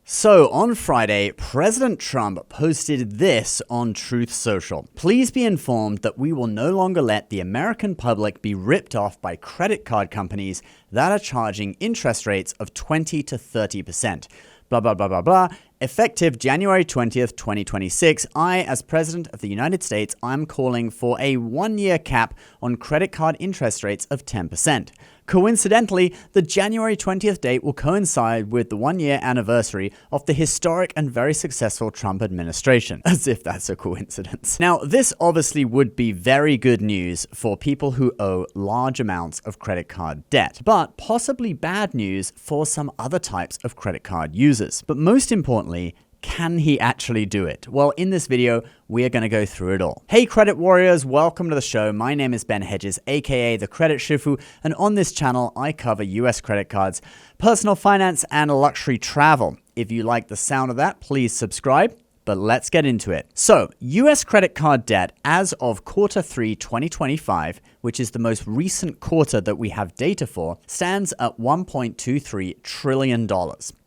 So on Friday, President Trump posted this on Truth Social. Please be informed that we will no longer let the American public be ripped off by credit card companies that are charging interest rates of 20 to 30%. Blah, blah, blah, blah, blah. Effective January 20th, 2026, I, as President of the United States, I'm calling for a one-year cap on credit card interest rates of 10%. Coincidentally, the January 20th date will coincide with the one-year anniversary of the historic and very successful Trump administration, as if that's a coincidence. Now, this obviously would be very good news for people who owe large amounts of credit card debt, but possibly bad news for some other types of credit card users. But most importantly, can he actually do it? Well, in this video, we are going to go through it all. Hey, credit warriors, welcome to the show. My name is Ben Hedges, aka the Credit Shifu, and on this channel, I cover US credit cards, personal finance, and luxury travel. If you like the sound of that, please subscribe. But let's get into it. So, US credit card debt as of Q3 2025, which is the most recent quarter that we have data for, stands at $1.23 trillion.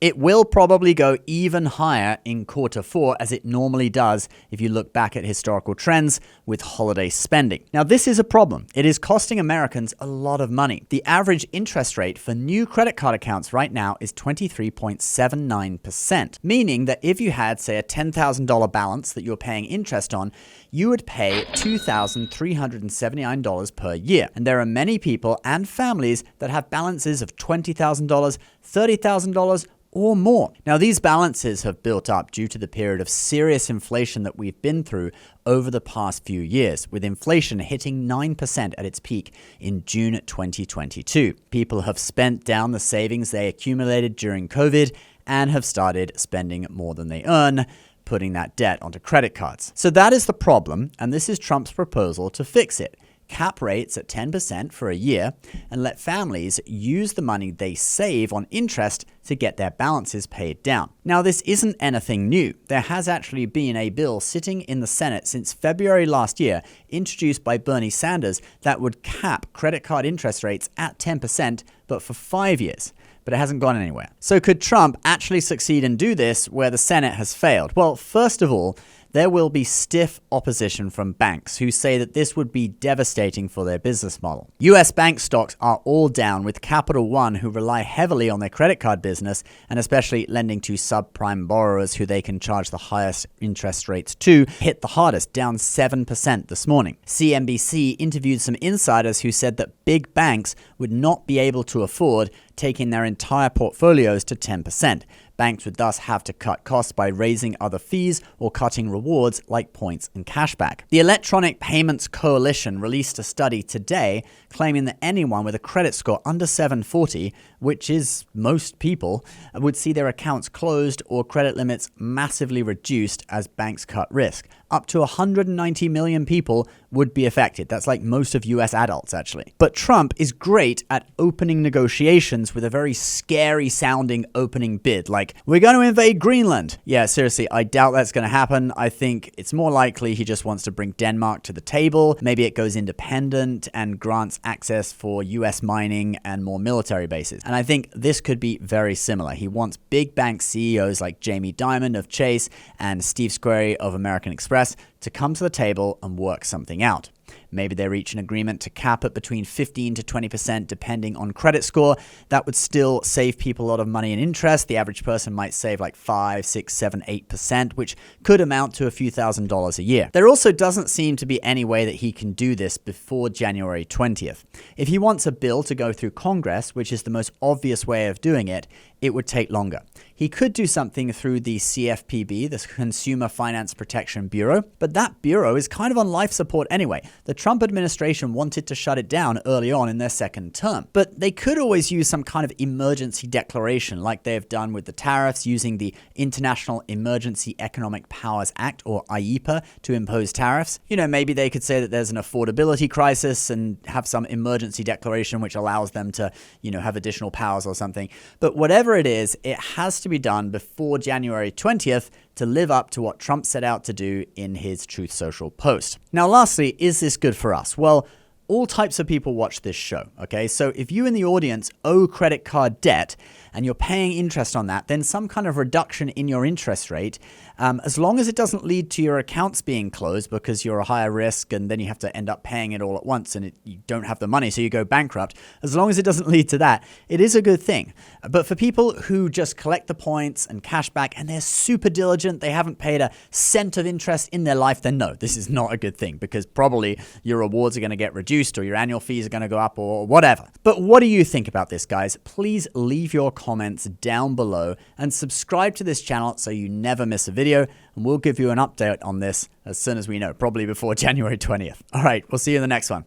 It will probably go even higher in Q4 as it normally does if you look back at historical trends with holiday spending. Now, this is a problem. It is costing Americans a lot of money. The average interest rate for new credit card accounts right now is 23.79%, meaning that if you had, say, a $10,000 balance that you're paying interest on, you would pay $2,379 per year. And there are many people and families that have balances of $20,000, $30,000, or more. Now, these balances have built up due to the period of serious inflation that we've been through over the past few years, with inflation hitting 9% at its peak in June 2022. People have spent down the savings they accumulated during COVID and have started spending more than they earn, putting that debt onto credit cards. So that is the problem, and this is Trump's proposal to fix it. Cap rates at 10% for a year and let families use the money they save on interest to get their balances paid down. Now, this isn't anything new. There has actually been a bill sitting in the Senate since February last year, introduced by Bernie Sanders, that would cap credit card interest rates at 10%, but for 5 years. But it hasn't gone anywhere. So could Trump actually succeed and do this where the Senate has failed? Well, first of all, there will be stiff opposition from banks who say that this would be devastating for their business model. US bank stocks are all down, with Capital One, who rely heavily on their credit card business and especially lending to subprime borrowers who they can charge the highest interest rates to, hit the hardest, down 7% this morning. CNBC interviewed some insiders who said that big banks would not be able to afford taking their entire portfolios to 10%. Banks would thus have to cut costs by raising other fees or cutting rewards like points and cashback. The Electronic Payments Coalition released a study today claiming that anyone with a credit score under 740, which is most people, would see their accounts closed or credit limits massively reduced as banks cut risk. Up to 190 million people would be affected. That's like most of US adults, actually. But Trump is great at opening negotiations with a very scary sounding opening bid, like, we're going to invade Greenland. Yeah, seriously, I doubt that's going to happen. I think it's more likely he just wants to bring Denmark to the table. Maybe it goes independent and grants access for US mining and more military bases. And I think this could be very similar. He wants big bank CEOs like Jamie Dimon of Chase and Steve Squeri of American Express to come to the table and work something out. Maybe they reach an agreement to cap it between 15 to 20% depending on credit score. That would still save people a lot of money in interest. The average person might save like 5, 6, 7, 8%, which could amount to a few $1,000s a year. There also doesn't seem to be any way that he can do this before January 20th. If he wants a bill to go through Congress, which is the most obvious way of doing it, it would take longer. He could do something through the CFPB, the Consumer Finance Protection Bureau, but that bureau is kind of on life support anyway. The Trump administration wanted to shut it down early on in their second term, but they could always use some kind of emergency declaration like they've done with the tariffs, using the International Emergency Economic Powers Act, or IEPA, to impose tariffs. You know, maybe they could say that there's an affordability crisis and have some emergency declaration which allows them to, have additional powers or something. But whatever it is, it has to be done before January 20th to live up to what Trump set out to do in his Truth Social post. Now, lastly, is this good for us? Well, all types of people watch this show, okay? So if you in the audience owe credit card debt and you're paying interest on that, then some kind of reduction in your interest rate, as long as it doesn't lead to your accounts being closed because you're a higher risk and then you have to end up paying it all at once and you don't have the money, so you go bankrupt, as long as it doesn't lead to that, it is a good thing. But for people who just collect the points and cash back and they're super diligent, they haven't paid a cent of interest in their life, then no, this is not a good thing because probably your rewards are going to get reduced or your annual fees are going to go up or whatever. But what do you think about this, guys? Please leave your comments down below and subscribe to this channel so you never miss a video, and we'll give you an update on this as soon as we know, probably before January 20th. All right, we'll see you in the next one.